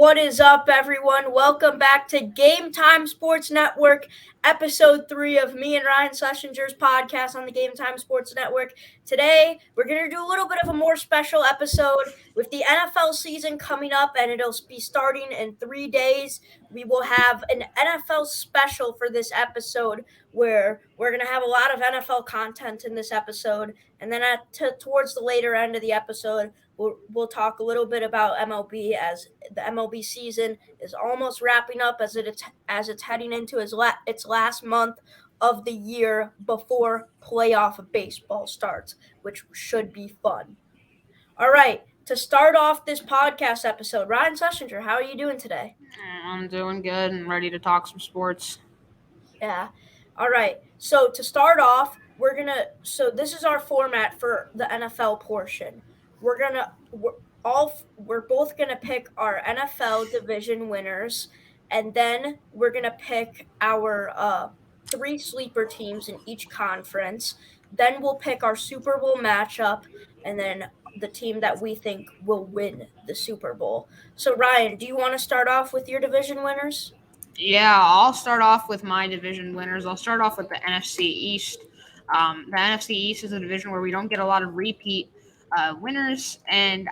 What is up, everyone? Welcome back to Game Time Sports Network, episode 3 of me and Ryan Schlesinger's podcast on the Game Time Sports Network. Today, we're going to do a little bit of a more special episode with the NFL season coming up, and it'll be starting in 3 days. We will have an NFL special for this episode where we're going to have a lot of NFL content in this episode, and then towards the later end of the episode, We'll talk a little bit about MLB as the MLB season is almost wrapping up as it's heading into its last month of the year before playoff baseball starts, which should be fun. All right, to start off this podcast episode, Ryan Schlesinger, how are you doing today? I'm doing good and ready to talk some sports. Yeah. All right. So to start off, this is our format for the NFL portion. We're both gonna pick our NFL division winners, and then we're gonna pick our 3 sleeper teams in each conference. Then we'll pick our Super Bowl matchup, and then the team that we think will win the Super Bowl. So Ryan, do you want to start off with your division winners? Yeah, I'll start off with my division winners. I'll start off with the NFC East. The NFC East is a division where we don't get a lot of repeat winners, and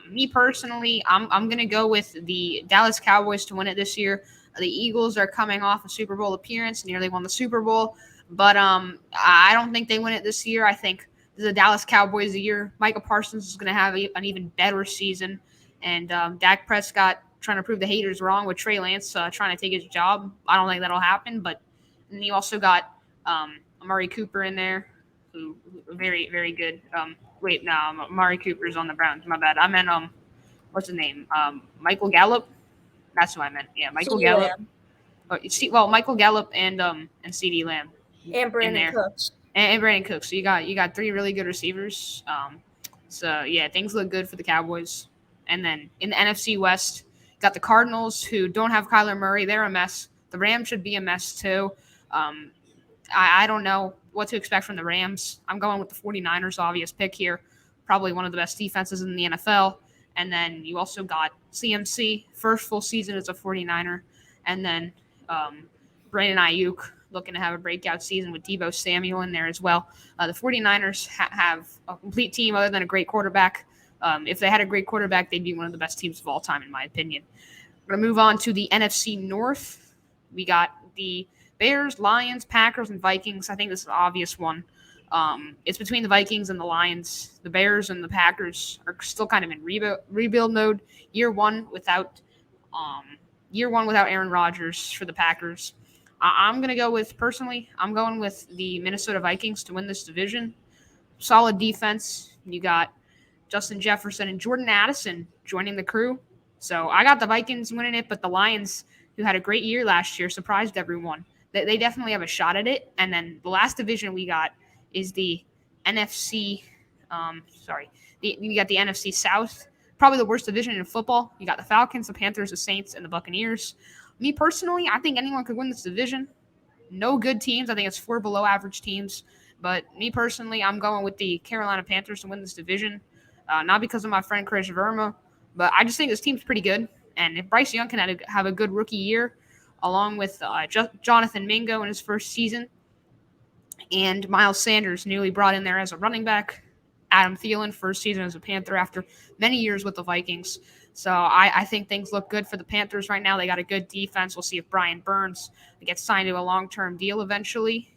me personally, I'm gonna go with the Dallas Cowboys to win it this year. The Eagles are coming off a Super Bowl appearance, nearly won the Super Bowl, but I don't think they win it this year. I think this is the Dallas Cowboys year. Micah Parsons is gonna have an even better season, and Dak Prescott trying to prove the haters wrong with Trey Lance trying to take his job. I don't think that'll happen, but and you also got Amari Cooper in there, who very, very good. Wait, no, Amari Cooper's on the Browns. My bad. I meant what's his name? Michael Gallup. That's who I meant. Yeah, Michael CeeDee Gallup. Lamb Michael Gallup and CeeDee Lamb and in Brandon there, Cooks. and Brandon Cooks. So you got 3 really good receivers. So yeah, things look good for the Cowboys. And then in the NFC West, got the Cardinals, who don't have Kyler Murray. They're a mess. The Rams should be a mess too. I don't know what to expect from the Rams. I'm going with the 49ers, obvious pick here. Probably one of the best defenses in the NFL. And then you also got CMC, first full season as a 49er. And then Brandon Ayuk looking to have a breakout season with Deebo Samuel in there as well. The 49ers have a complete team other than a great quarterback. If they had a great quarterback, they'd be one of the best teams of all time, in my opinion. We're going to move on to the NFC North. We got the Bears, Lions, Packers, and Vikings. I think this is an obvious one. It's between the Vikings and the Lions. The Bears and the Packers are still kind of in rebuild mode. Year one without Aaron Rodgers for the Packers. I'm going to go with, personally, I'm going with the Minnesota Vikings to win this division. Solid defense. You got Justin Jefferson and Jordan Addison joining the crew. So I got the Vikings winning it, but the Lions, who had a great year last year, surprised everyone. They definitely have a shot at it. And then the last division we got is the NFC. You got the NFC South, probably the worst division in football. You got the Falcons, the Panthers, the Saints, and the Buccaneers. Me personally, I think anyone could win this division. No good teams. I think it's 4 below average teams. But me personally, I'm going with the Carolina Panthers to win this division. Not because of my friend Chris Verma, but I just think this team's pretty good. And if Bryce Young can have a good rookie year, along with Jonathan Mingo in his first season, and Miles Sanders, newly brought in there as a running back, Adam Thielen, first season as a Panther after many years with the Vikings. So I think things look good for the Panthers right now. They got a good defense. We'll see if Brian Burns gets signed to a long-term deal eventually.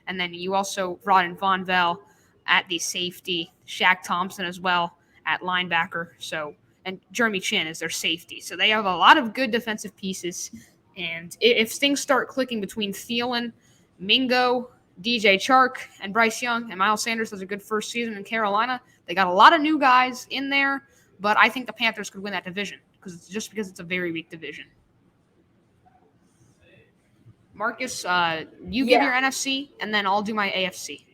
And then you also brought in Von Bell at the safety, Shaq Thompson as well at linebacker. So, and Jeremy Chin is their safety. So they have a lot of good defensive pieces. And if things start clicking between Thielen, Mingo, DJ Chark, and Bryce Young, and Miles Sanders has a good first season in Carolina, they got a lot of new guys in there. But I think the Panthers could win that division because it's a very weak division. Marcus, you give your NFC, and then I'll do my AFC.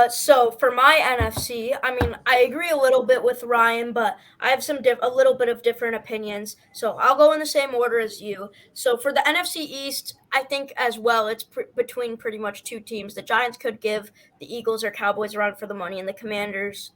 So for my NFC, I mean, I agree a little bit with Ryan, but I have a little bit of different opinions. So I'll go in the same order as you. So for the NFC East, I think as well, it's between pretty much 2 teams. The Giants could give the Eagles or Cowboys a run for the money, and the Commanders,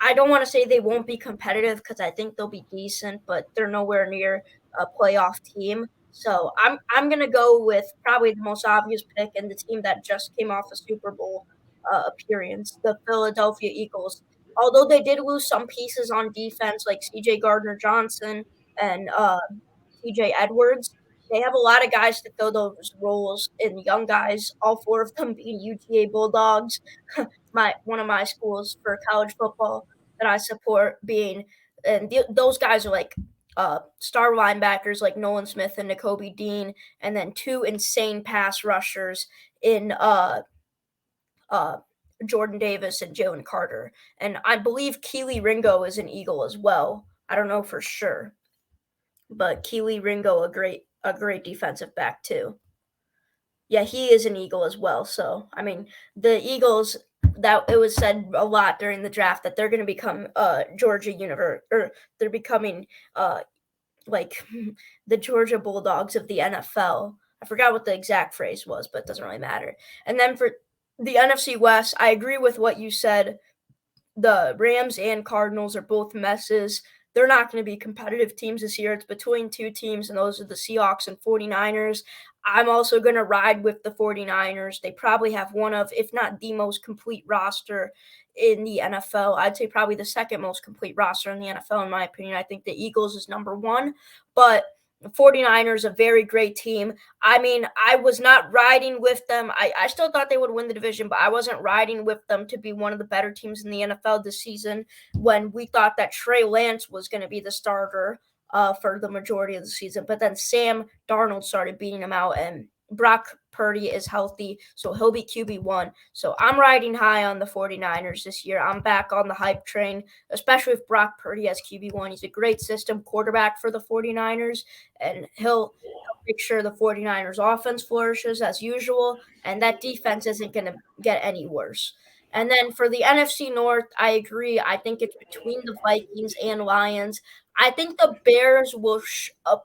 I don't want to say they won't be competitive because I think they'll be decent, but they're nowhere near a playoff team. So I'm gonna go with probably the most obvious pick and the team that just came off a Super Bowl appearance, the Philadelphia Eagles. Although they did lose some pieces on defense, like C.J. Gardner Johnson and T.J. Edwards, they have a lot of guys to fill those roles and young guys. All four of them being UGA Bulldogs, my one of my schools for college football that I support being, and those guys are like star linebackers like Nolan Smith and Nakobe Dean, and then two insane pass rushers in uh, Jordan Davis and Jalen Carter. And I believe Keely Ringo is an Eagle as well. I don't know for sure, but Keely Ringo a great defensive back too. Yeah, he is an Eagle as well. So I mean, the Eagles, that it was said a lot during the draft that they're going to become Georgia Univer or they're becoming like the Georgia Bulldogs of the NFL. I forgot what the exact phrase was, but it doesn't really matter. And then for the NFC West, I agree with what you said. The Rams and Cardinals are both messes. They're not going to be competitive teams this year. It's between two teams, and those are the Seahawks and 49ers. I'm also going to ride with the 49ers. They probably have one of, if not the most complete roster in the NFL. I'd say probably the second most complete roster in the NFL, in my opinion. I think the Eagles is number one, but the 49ers, a very great team. I mean, I was not riding with them. I still thought they would win the division, but I wasn't riding with them to be one of the better teams in the NFL this season when we thought that Trey Lance was going to be the starter for the majority of the season. But then Sam Darnold started beating him out, and Brock Purdy is healthy, so he'll be QB1. So I'm riding high on the 49ers this year. I'm back on the hype train, especially with Brock Purdy as QB1. He's a great system quarterback for the 49ers, and he'll make sure the 49ers offense flourishes as usual, and that defense isn't going to get any worse. And then for the NFC North, I agree. I think it's between the Vikings and Lions. I think the Bears will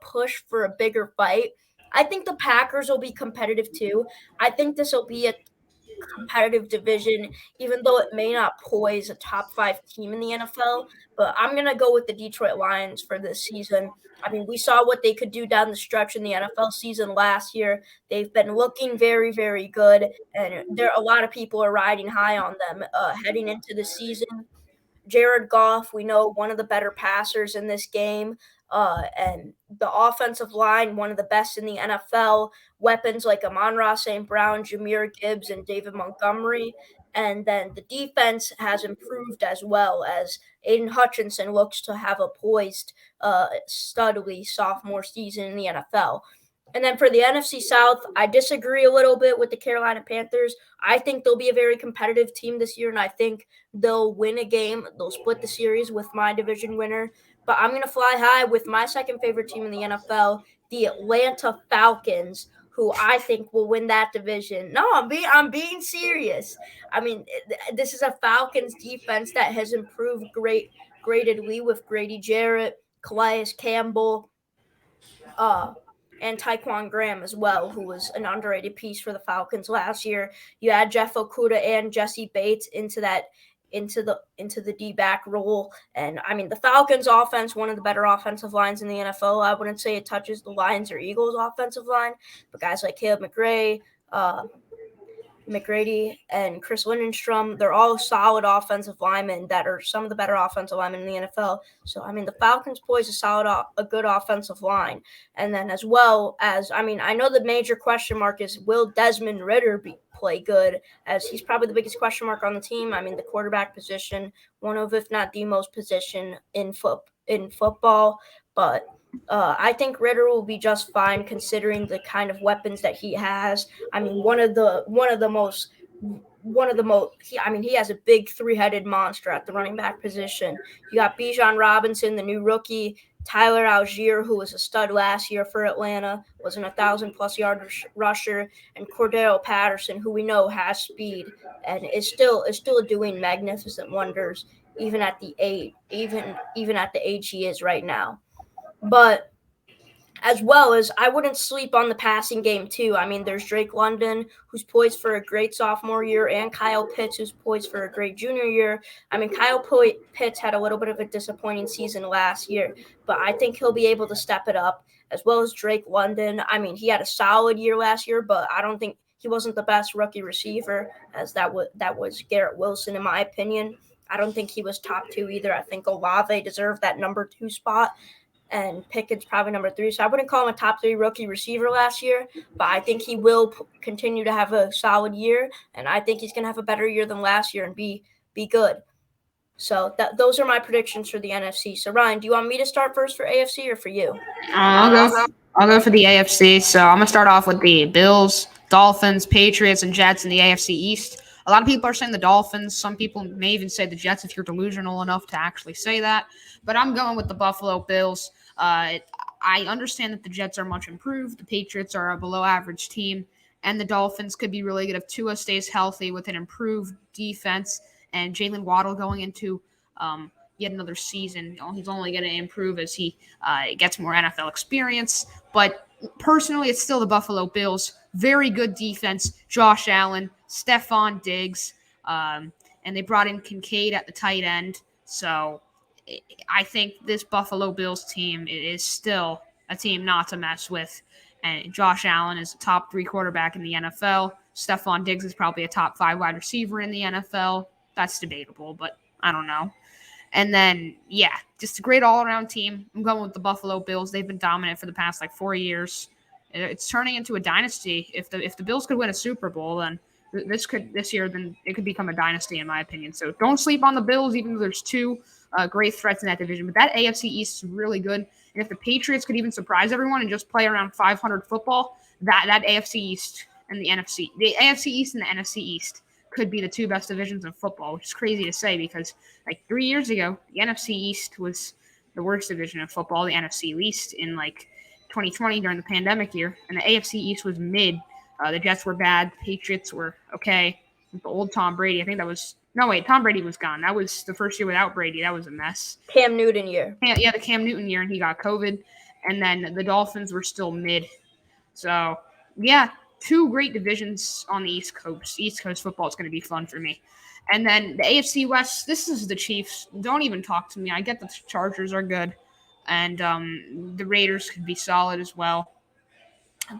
push for a bigger fight. I think the Packers will be competitive too. I think this will be a competitive division, even though it may not poise a top five team in the NFL. But I'm going to go with the Detroit Lions for this season. I mean, we saw what they could do down the stretch in the NFL season last year. They've been looking very, very good, and there a lot of people are riding high on them heading into the season. Jared Goff, we know one of the better passers in this game. And the offensive line, one of the best in the NFL. Weapons like Amon-Ra St. Brown, Jahmyr Gibbs, and David Montgomery. And then the defense has improved as well as Aiden Hutchinson looks to have a poised, studly sophomore season in the NFL. And then for the NFC South, I disagree a little bit with the Carolina Panthers. I think they'll be a very competitive team this year, and I think they'll win a game. They'll split the series with my division winner. But I'm going to fly high with my second favorite team in the NFL, the Atlanta Falcons, who I think will win that division. No, I'm being serious. I mean, this is a Falcons defense that has improved gradedly with Grady Jarrett, Calais Campbell, uh, and Tyquan Graham as well, who was an underrated piece for the Falcons last year. You add Jeff Okudah and Jesse Bates into the D back role, and I mean the Falcons offense, one of the better offensive lines in the NFL. I wouldn't say it touches the Lions or Eagles offensive line, but guys like Caleb McGrady and Chris Lindstrom, they're all solid offensive linemen that are some of the better offensive linemen in the NFL. So, I mean, the Falcons poise a good offensive line. And then as well as, I mean, I know the major question mark is will Desmond Ridder play good, as he's probably the biggest question mark on the team. I mean, the quarterback position, one of, if not the most position in football. But I think Ritter will be just fine considering the kind of weapons that he has. I mean, he has a big three-headed monster at the running back position. You got Bijan Robinson, the new rookie, Tyler Algier, who was a stud last year for Atlanta, was an 1,000-plus yard rusher, and Cordero Patterson, who we know has speed and is still doing magnificent wonders even at the age he is right now. But as well as I wouldn't sleep on the passing game too. I mean, there's Drake London, who's poised for a great sophomore year, and Kyle Pitts, who's poised for a great junior year. I mean, Kyle Pitts had a little bit of a disappointing season last year, but I think he'll be able to step it up, as well as Drake London. I mean, he had a solid year last year, but I don't think he wasn't the best rookie receiver, as that was Garrett Wilson, in my opinion. I don't think he was top 2 either. I think Olave deserved that number 2 spot, and Pickett's probably number 3. So I wouldn't call him a top 3 rookie receiver last year, but I think he will continue to have a solid year, and I think he's going to have a better year than last year and be good. So those are my predictions for the NFC. So Ryan, do you want me to start first for AFC or for you? I'll go for the AFC. So I'm gonna start off with the Bills, Dolphins, Patriots, and Jets in the AFC East. A lot of people are saying the Dolphins. Some people may even say the Jets if you're delusional enough to actually say that. But I'm going with the Buffalo Bills. I understand that the Jets are much improved. The Patriots are a below-average team, and the Dolphins could be really good if Tua stays healthy with an improved defense and Jalen Waddle going into yet another season. He's only going to improve as he gets more NFL experience. But personally, it's still the Buffalo Bills. Very good defense. Josh Allen, Stephon Diggs, and they brought in Kincaid at the tight end. So I think this Buffalo Bills team is still a team not to mess with. And Josh Allen is a top 3 quarterback in the NFL. Stephon Diggs is probably a top 5 wide receiver in the NFL. That's debatable, but I don't know. And then, yeah, just a great all-around team. I'm going with the Buffalo Bills. They've been dominant for the past 4 years. It's turning into a dynasty. If the Bills could win a Super Bowl, then this year it could become a dynasty in my opinion. So don't sleep on the Bills, even though there's 2 great threats in that division. But that AFC East is really good. And if the Patriots could even surprise everyone and just play around 500 football, that AFC East and the AFC East and the NFC East could be the 2 best divisions in football, which is crazy to say because 3 years ago, the NFC East was the worst division of football, the NFC least in 2020 during the pandemic year, and the AFC East was mid. The Jets were bad, the Patriots were okay. With the old Tom Brady, I think that was Tom Brady was gone. That was the first year without Brady. That was a mess. Cam Newton year. Yeah, the Cam Newton year, and he got COVID, and then the Dolphins were still mid. So yeah. 2 great divisions on the East Coast. East Coast football is going to be fun for me. And then the AFC West, this is the Chiefs. Don't even talk to me. I get the Chargers are good. And the Raiders could be solid as well.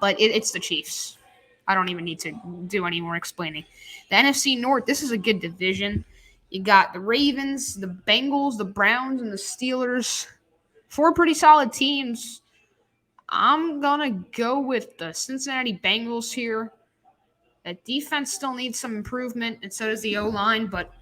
But it's the Chiefs. I don't even need to do any more explaining. The NFC North, this is a good division. You got the Ravens, the Bengals, the Browns, and the Steelers. 4 pretty solid teams. I'm going to go with the Cincinnati Bengals here. That defense still needs some improvement, and so does the O-line, but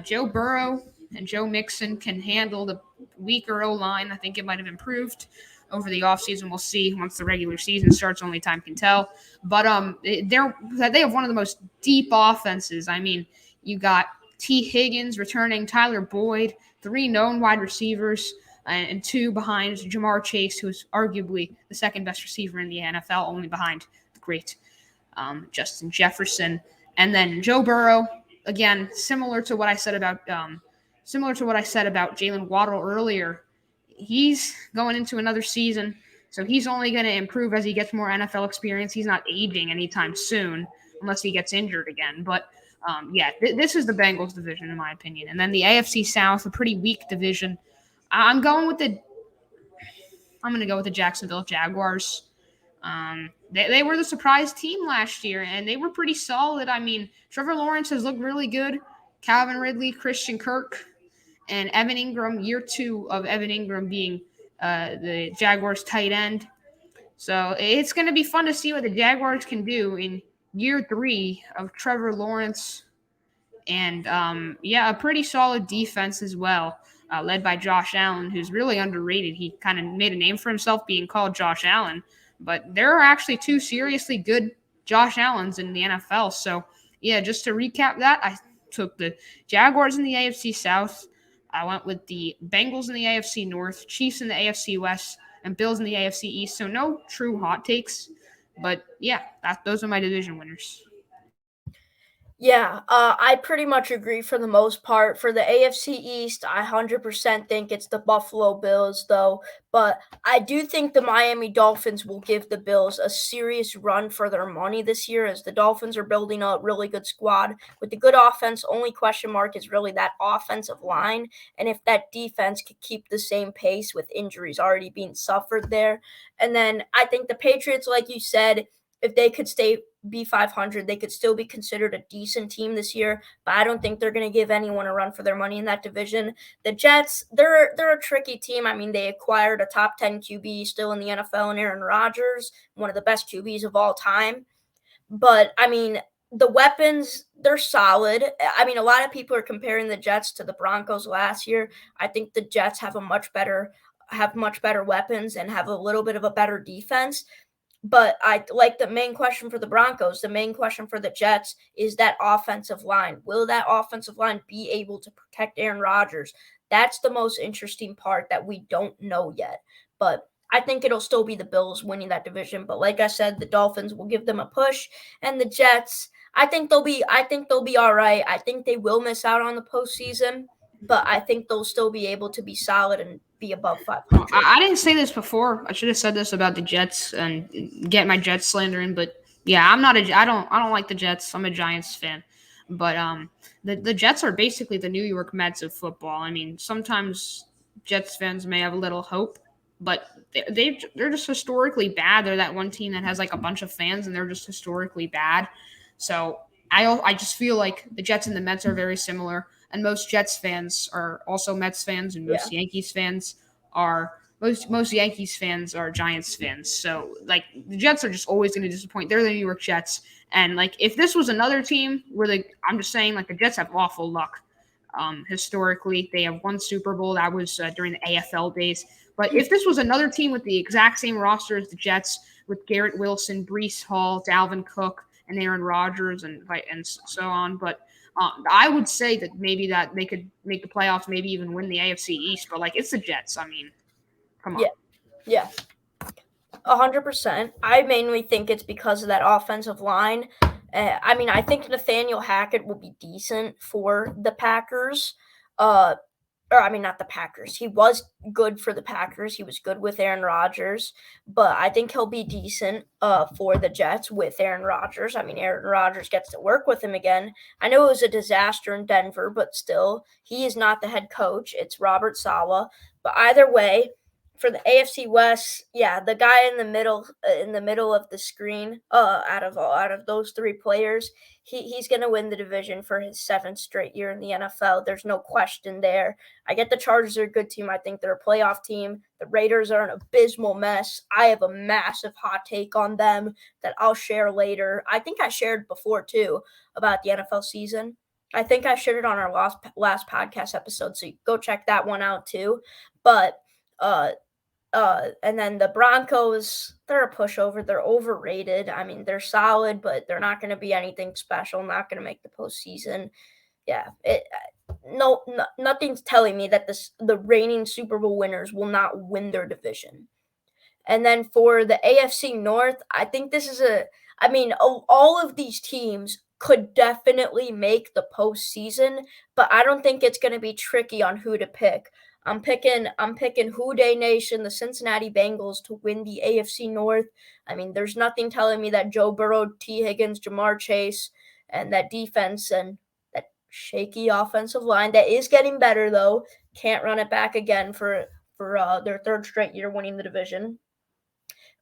Joe Burrow and Joe Mixon can handle the weaker O-line. I think it might have improved over the offseason. We'll see once the regular season starts. Only time can tell. But they have one of the most deep offenses. I mean, you got T. Higgins returning, Tyler Boyd, 3 known wide receivers, and 2 behind Jamar Chase, who is arguably the second best receiver in the NFL, only behind the great Justin Jefferson. And then Joe Burrow, again, similar to what I said about Jalen Waddle earlier. He's going into another season, so he's only going to improve as he gets more NFL experience. He's not aging anytime soon, unless he gets injured again. But this is the Bengals division, in my opinion. And then the AFC South, a pretty weak division. I'm going to go with the Jacksonville Jaguars. They were the surprise team last year, and they were pretty solid. I mean, Trevor Lawrence has looked really good. Calvin Ridley, Christian Kirk, and Evan Ingram, year 2 of Evan Ingram being the Jaguars tight end. So it's going to be fun to see what the Jaguars can do in year 3 of Trevor Lawrence. And, a pretty solid defense as well, led by Josh Allen, who's really underrated. He kind of made a name for himself being called Josh Allen. But there are actually 2 seriously good Josh Allens in the NFL. So, just to recap that, I took the Jaguars in the AFC South. I went with the Bengals in the AFC North, Chiefs in the AFC West, and Bills in the AFC East. So no true hot takes. But, those are my division winners. Yeah, I pretty much agree for the most part. For the AFC East, I 100% think it's the Buffalo Bills, though. But I do think the Miami Dolphins will give the Bills a serious run for their money this year, as the Dolphins are building a really good squad with the good offense. Only question mark is really that offensive line, and if that defense could keep the same pace with injuries already being suffered there. And then I think the Patriots, like you said, if they could stay be 500, they could still be considered a decent team this year, but I don't think they're going to give anyone a run for their money in that division. The Jets, they're a tricky team. I mean, they acquired a top 10 QB still in the NFL in Aaron Rodgers, one of the best QBs of all time. But I mean, the weapons, they're solid. I mean, a lot of people are comparing the Jets to the Broncos last year. I think the Jets have much better weapons and have a little bit of a better defense. But I like the main question for the Broncos, the main question for the Jets is that offensive line. Will that offensive line be able to protect Aaron Rodgers? That's the most interesting part that we don't know yet. But I think it'll still be the Bills winning that division. But like I said, the Dolphins will give them a push, and the Jets, I think they'll be all right. I think they will miss out on the postseason, but I think they'll still be able to be solid and be above 500. I didn't say this before. I should have said this about the Jets and get my Jets slander in. But yeah, I'm not a. I don't like the Jets. I'm a Giants fan. But the Jets are basically the New York Mets of football. I mean, sometimes Jets fans may have a little hope, but they're just historically bad. They're that one team that has like a bunch of fans, and they're just historically bad. So I just feel like the Jets and the Mets are very similar, and most Jets fans are also Mets fans, and Yeah. most Yankees fans are most Yankees fans are Giants fans. So like the Jets are just always going to disappoint. They're the New York Jets, and like if this was another team where I'm just saying like the Jets have awful luck. Historically, they have one Super Bowl that was during the AFL days. But if this was another team with the exact same roster as the Jets, with Garrett Wilson, Brees Hall, Dalvin Cook, and Aaron Rodgers, and so on, but I would say that maybe that they could make the playoffs, maybe even win the AFC East. But like it's the Jets. I mean, come on. Yeah. Yeah. 100%. I mainly think it's because of that offensive line. I mean, I think Nathaniel Hackett will be decent for the Packers. Or I mean, not the Packers. He was good for the Packers. He was good with Aaron Rodgers, but I think he'll be decent for the Jets with Aaron Rodgers. I mean, Aaron Rodgers gets to work with him again. I know it was a disaster in Denver, but still, he is not the head coach. It's Robert Saleh. But either way, for the AFC West, yeah, the guy in the middle of the screen, out of those three players, he's gonna win the division for his seventh straight year in the NFL. There's no question there. I get the Chargers are a good team. I think they're a playoff team. The Raiders are an abysmal mess. I have a massive hot take on them that I'll share later. I think I shared before too about the NFL season. I think I shared it on our last podcast episode, so go check that one out too. But uh and then the Broncos, they're a pushover. They're overrated. I mean, they're solid, but they're not going to be anything special. Not going to make the postseason. Yeah, nothing's telling me that the reigning Super Bowl winners will not win their division. And then for the AFC North, I think this is I mean, all of these teams could definitely make the postseason, but I don't think it's going to be tricky on who to pick. I'm picking Who Dey Nation, the Cincinnati Bengals, to win the AFC North. I mean, there's nothing telling me that Joe Burrow, T. Higgins, Jamar Chase, and that defense and that shaky offensive line that is getting better though can't run it back again for their third straight year winning the division.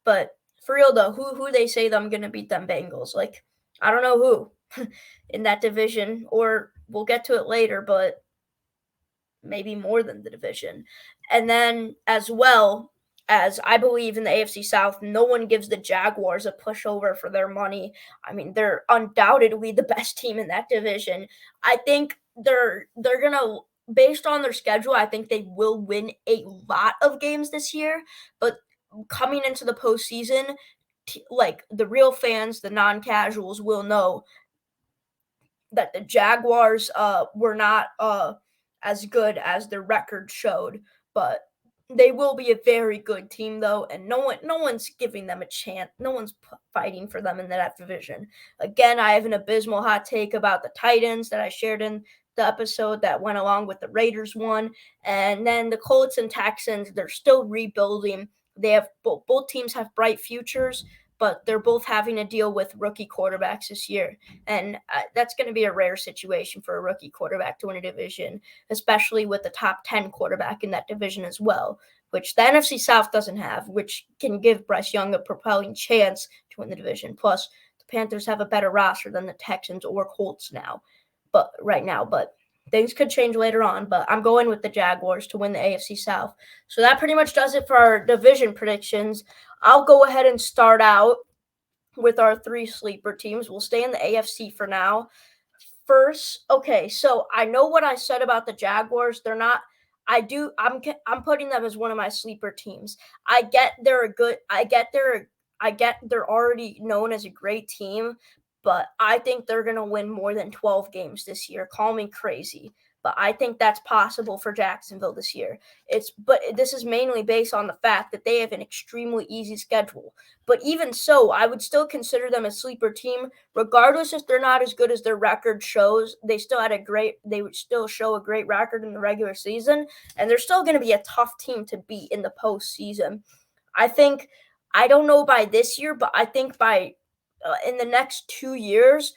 But for real though, who they say I'm gonna beat them Bengals? Like I don't know who in that division, or we'll get to it later, but maybe more than the division. And then as well as I believe in the AFC South, no one gives the Jaguars a pushover for their money. I mean, they're undoubtedly the best team in that division. I think they're gonna based on their schedule, I think they will win a lot of games this year, but coming into the postseason, like the real fans, the non-casuals will know that the Jaguars were not as good as their record showed, but They will be a very good team though, and no one's giving them a chance. No one's fighting for them in that division. Again, I have an abysmal hot take about the Titans that I shared in the episode that went along with the Raiders one, and then the Colts and Texans. They're still rebuilding. They have both teams have bright futures, but they're both having to deal with rookie quarterbacks this year, and that's going to be a rare situation for a rookie quarterback to win a division, especially with the top 10 quarterback in that division as well, which the NFC South doesn't have, which can give Bryce Young a propelling chance to win the division. Plus, the Panthers have a better roster than the Texans or Colts right now, but things could change later on. But I'm going with the Jaguars to win the AFC South. So that pretty much does it for our division predictions. I'll go ahead and start out with our 3 sleeper teams. We'll stay in the AFC for now. First, okay, so I know what I said about the Jaguars. They're not. I'm putting them as one of my sleeper teams. I get they're already known as a great team, but I think they're going to win more than 12 games this year. Call me crazy, but I think that's possible for Jacksonville this year. But this is mainly based on the fact that they have an extremely easy schedule. But even so, I would still consider them a sleeper team, regardless if they're not as good as their record shows. They would still show a great record in the regular season, and they're still going to be a tough team to beat in the postseason. I don't know by this year, but I think by in the next 2 years,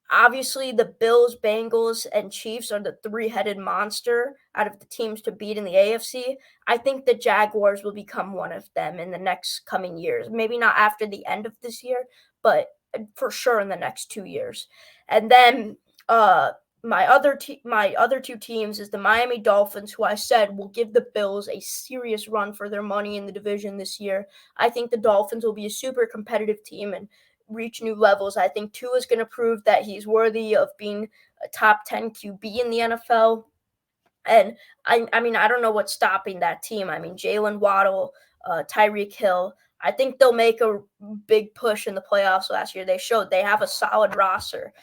obviously the Bills, Bengals, and Chiefs are the three-headed monster out of the teams to beat in the AFC. I think the Jaguars will become one of them in the next coming years. Maybe not after the end of this year, but for sure in the next 2 years. And then my other 2 teams is the Miami Dolphins, who I said will give the Bills a serious run for their money in the division this year. I think the Dolphins will be a super competitive team and reach new levels. I think Tua is going to prove that he's worthy of being a top 10 QB in the NFL. And I mean, I don't know what's stopping that team. I mean, Jalen Waddle, Tyreek Hill. I think they'll make a big push in the playoffs last year. They showed they have a solid roster.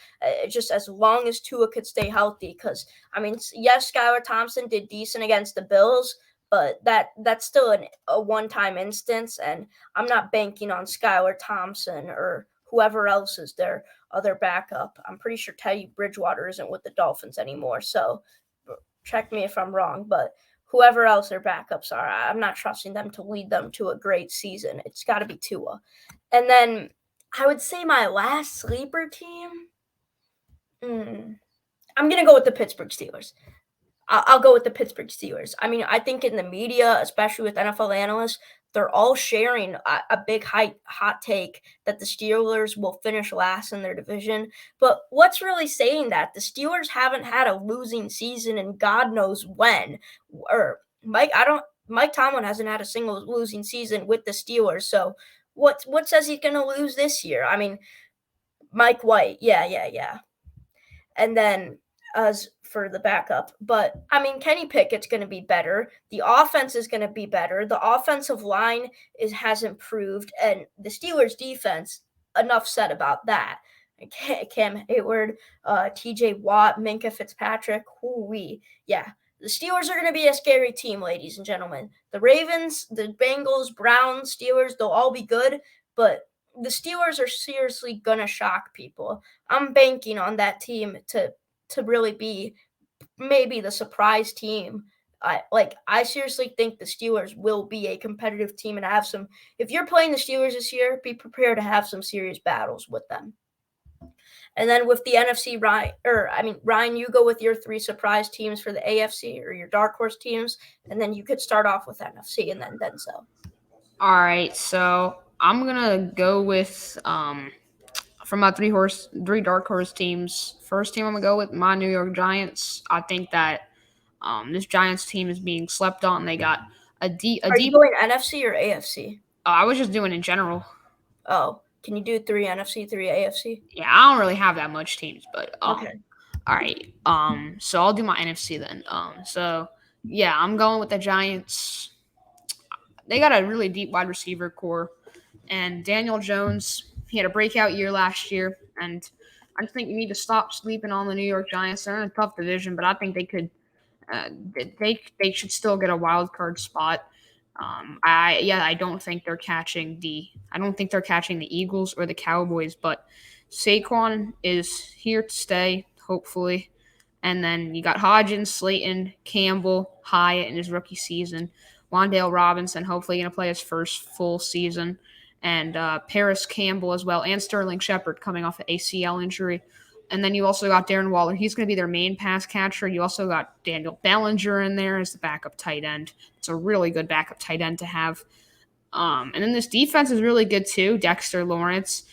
Just as long as Tua could stay healthy. Because, I mean, yes, Skylar Thompson did decent against the Bills, but that's still a one-time instance. And I'm not banking on Skylar Thompson or whoever else is their other backup. I'm pretty sure Teddy Bridgewater isn't with the Dolphins anymore. So check me if I'm wrong, but whoever else their backups are, I'm not trusting them to lead them to a great season. It's got to be Tua. And then I would say my last sleeper team, I'm going to go with the Pittsburgh Steelers. I'll go with the Pittsburgh Steelers. I mean, I think in the media, especially with NFL analysts, they're all sharing a big hot take that the Steelers will finish last in their division. But what's really saying that? The Steelers haven't had a losing season in God knows when. Or Mike Tomlin hasn't had a single losing season with the Steelers. So what says he's going to lose this year? I mean, Mike White, yeah. And then as for the backup. But I mean, Kenny Pickett's going to be better. The offense is going to be better. The offensive line has improved, and the Steelers' defense. Enough said about that. Cam Hayward, T.J. Watt, Minka Fitzpatrick. Yeah. The Steelers are going to be a scary team, ladies and gentlemen. The Ravens, the Bengals, Browns, Steelers, they'll all be good, but the Steelers are seriously going to shock people. I'm banking on that team to really be maybe the surprise team. I seriously think the Steelers will be a competitive team and have some. If you're playing the Steelers this year, be prepared to have some serious battles with them. And then with the NFC, Ryan, you go with your 3 surprise teams for the AFC or your dark horse teams, and then you could start off with NFC and then so. All right, so I'm gonna go with from my 3 dark horse teams. First team I'm gonna go with my New York Giants. I think that this Giants team is being slept on. They got a deep. Are you going NFC or AFC? I was just doing in general. Oh, can you do 3 NFC, 3 AFC? Yeah, I don't really have that much teams, but okay. All right. So I'll do my NFC then. So yeah, I'm going with the Giants. They got a really deep wide receiver core, and Daniel Jones. He had a breakout year last year, and I just think you need to stop sleeping on the New York Giants. They're in a tough division, but I think they could. They should still get a wild card spot. I don't think they're catching the Eagles or the Cowboys, but Saquon is here to stay, hopefully. And then you got Hodgins, Slayton, Campbell, Hyatt in his rookie season, Wan'Dale Robinson, hopefully going to play his first full season, and Paris Campbell as well, and Sterling Shepard coming off an ACL injury. And then you also got Darren Waller. He's going to be their main pass catcher. You also got Daniel Bellinger in there as the backup tight end. It's a really good backup tight end to have. And then this defense is really good too. Dexter Lawrence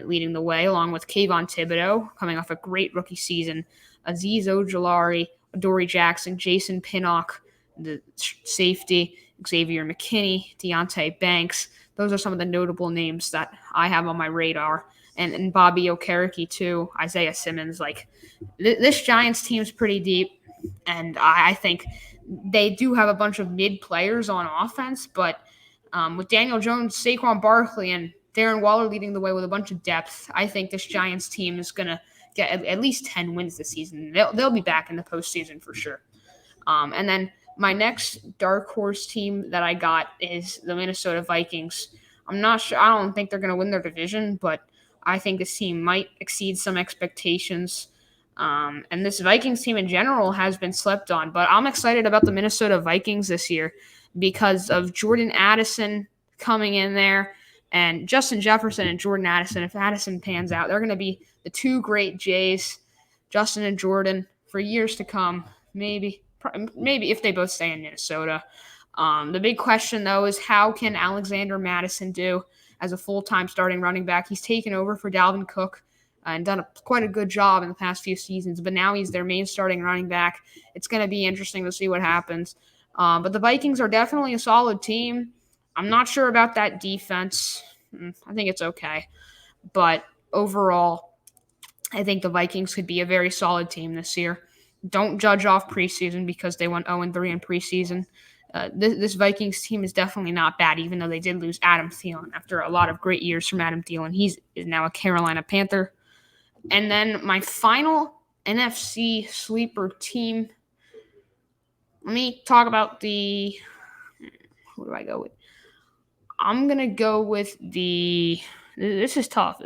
leading the way, along with Kayvon Thibodeau coming off a great rookie season. Azeez Ojulari, Dory Jackson, Jason Pinnock, the safety, Xavier McKinney, Deontay Banks. Those are some of the notable names that I have on my radar. And Bobby Okereke too, Isaiah Simmons. Like this Giants team's pretty deep, and I think they do have a bunch of mid players on offense, but with Daniel Jones, Saquon Barkley, and Darren Waller leading the way with a bunch of depth, I think this Giants team is going to get at least 10 wins this season. They'll be back in the postseason for sure. And then my next dark horse team that I got is the Minnesota Vikings. I'm not sure. I don't think they're going to win their division, but I think this team might exceed some expectations. And this Vikings team in general has been slept on, but I'm excited about the Minnesota Vikings this year because of Jordan Addison coming in there and Justin Jefferson and Jordan Addison. If Addison pans out, they're going to be the two great Jays, Justin and Jordan, for years to come. Maybe if they both stay in Minnesota. The big question, though, is how can Alexander Mattison do as a full-time starting running back? He's taken over for Dalvin Cook and done quite a good job in the past few seasons, but now he's their main starting running back. It's going to be interesting to see what happens. But the Vikings are definitely a solid team. I'm not sure about that defense. I think it's okay. But overall, I think the Vikings could be a very solid team this year. Don't judge off preseason because they went 0-3 in preseason. This Vikings team is definitely not bad, even though they did lose Adam Thielen after a lot of great years from Adam Thielen. He is now a Carolina Panther. And then my final NFC sleeper team. Let me talk about who do I go with? I'm going to go with this is tough.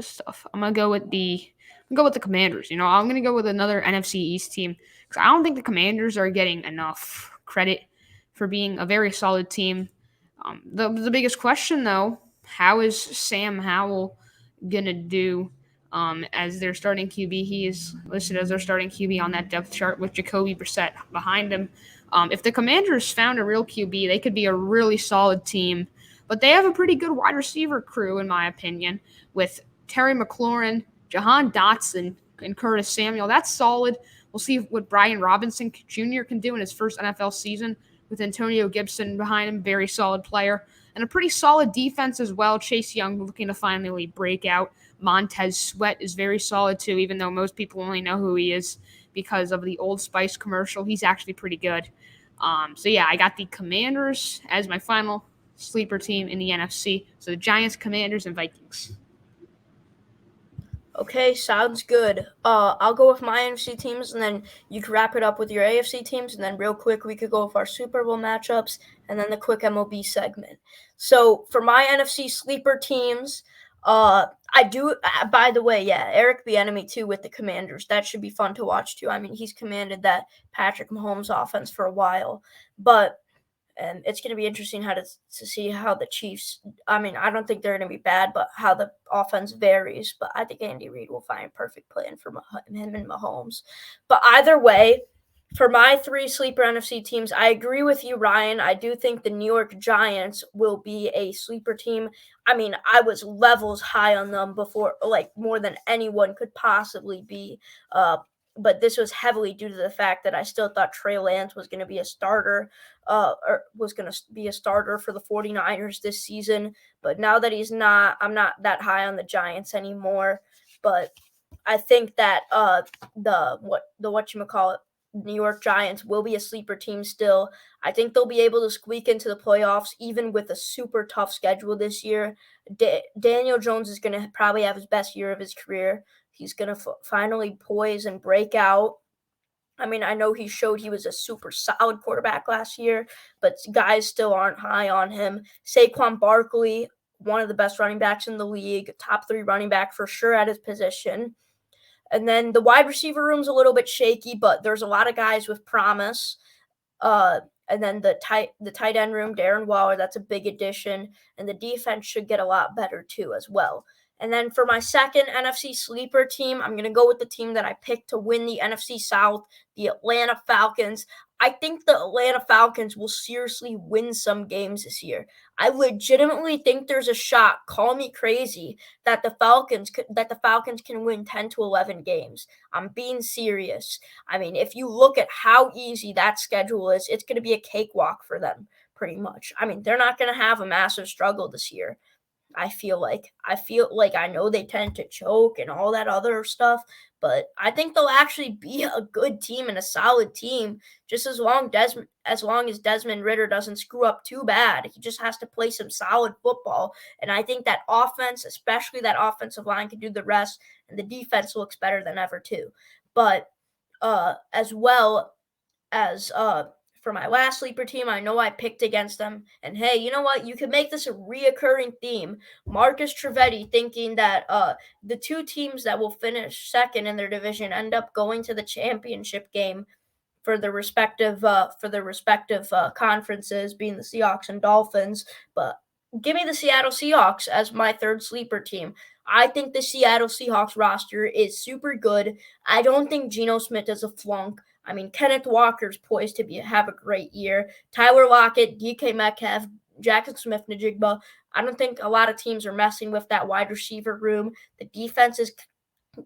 I'm going to go with the Commanders. I'm going to go with another NFC East team because I don't think the Commanders are getting enough credit for being a very solid team. The biggest question, though, how is Sam Howell going to do as their starting QB? He is listed as their starting QB on that depth chart with Jacoby Brissett behind him. If the Commanders found a real QB, they could be a really solid team. But they have a pretty good wide receiver crew, in my opinion, with Terry McLaurin, Jahan Dotson, and Curtis Samuel. That's solid. We'll see what Brian Robinson Jr. can do in his first NFL season with Antonio Gibson behind him, very solid player. And a pretty solid defense as well. Chase Young looking to finally break out. Montez Sweat is very solid too, even though most people only know who he is because of the Old Spice commercial. He's actually pretty good. So yeah, I got the Commanders as my final sleeper team in the NFC. So the Giants, Commanders, and Vikings. Okay, sounds good. I'll go with my NFC teams, and then you can wrap it up with your AFC teams, and then real quick we could go with our Super Bowl matchups, and then the quick MLB segment. So for my NFC sleeper teams, I do. By the way, yeah, Eric Bieniemy too with the Commanders. That should be fun to watch too. I mean, he's commanded that Patrick Mahomes offense for a while, but. And it's going to be interesting to see how the Chiefs, I mean, I don't think they're going to be bad, but how the offense varies. But I think Andy Reid will find a perfect plan for him and Mahomes. But either way, for my three sleeper NFC teams, I agree with you, Ryan. I do think the New York Giants will be a sleeper team. I mean, I was levels high on them before, like more than anyone could possibly be. But this was heavily due to the fact that I still thought Trey Lance was going to be a starter, or was going to be a starter for the 49ers this season. But now that he's not, I'm not that high on the Giants anymore. But I think that New York Giants will be a sleeper team still. I think they'll be able to squeak into the playoffs even with a super tough schedule this year. Daniel Jones is going to probably have his best year of his career. He's going to finally poise and break out. I mean, I know he showed he was a super solid quarterback last year, but guys still aren't high on him. Saquon Barkley, one of the best running backs in the league, top 3 running back for sure at his position. And then the wide receiver room's a little bit shaky, but there's a lot of guys with promise. Uh, and then the tight end room, Darren Waller, that's a big addition, and the defense should get a lot better too as well. And then for my second NFC sleeper team, I'm going to go with the team that I picked to win the NFC South, the Atlanta Falcons. I think the Atlanta Falcons will seriously win some games this year. I legitimately think there's a shot, call me crazy, that the Falcons can win 10 to 11 games. I'm being serious. I mean, if you look at how easy that schedule is, it's going to be a cakewalk for them, pretty much. I mean, they're not going to have a massive struggle this year. I feel like I know they tend to choke and all that other stuff, but I think they'll actually be a good team and a solid team, just as long as Desmond Ridder doesn't screw up too bad. He just has to play some solid football, and I think that offense, especially that offensive line, can do the rest, and the defense looks better than ever too. But as well as for my last sleeper team, I know I picked against them. And hey, you know what? You can make this a reoccurring theme. Markus Trivedi thinking that the 2 teams that will finish second in their division end up going to the championship game for the respective conferences, being the Seahawks and Dolphins. But give me the Seattle Seahawks as my third sleeper team. I think the Seattle Seahawks roster is super good. I don't think Geno Smith is a flunk. I mean, Kenneth Walker's poised to have a great year. Tyler Lockett, DK Metcalf, Jackson Smith-Njigba. I don't think a lot of teams are messing with that wide receiver room. The defense is